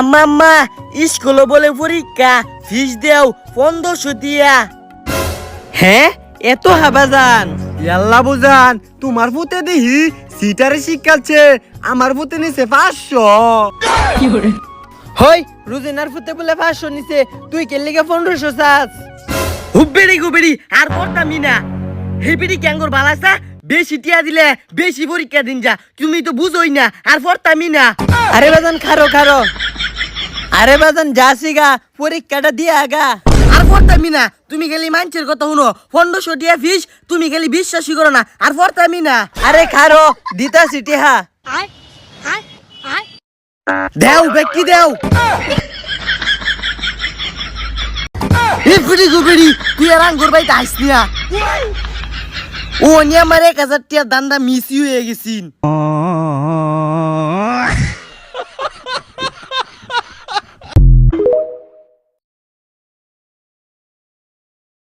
আম্মা আম্মা স্কুলে বলে পরীক্ষা ফিস দেও 1500 দিয়া। হ্যাঁ এত হাবাজান? ইয়াল্লা বুজান তোমার পুতে দিহি সিটারে শিখাচ্ছে, আমার পুতে নিছে 500। হই রুজিনার ফুতে বলে 500 নিছে, তুই কে লিগে 1500 চাস? হুব্বেরি গুবেরি আর পড়তামই না। হেবিরি ক্যাঙ্গর বালাসা বেশি টিয়া দিলে বেশি পরীক্ষা দিন যা, তুমি তো বুঝোই না আর পড়তামই না। আরে বাজান খারো খারো, আরে বাজান যাসিগা পরীক্ষাটা দিয়ে আগা। আর পড়তামই না, তুমি খালি মানুষের কথা শুনো। 1500 টিয়া ফিস তুমি খালি বিশ্বাসই করো না, আর পড়তামই না। আরে খারো দিতা সিটিহা। দেও ব্যক্তি দেও। হেবিরি গুবেরি তুই আর আঙ্গুর বাইতে আইস না। ও নিয়ে আমার 1000 টিয়া দান্দা মিসই হয়ে গেছিন।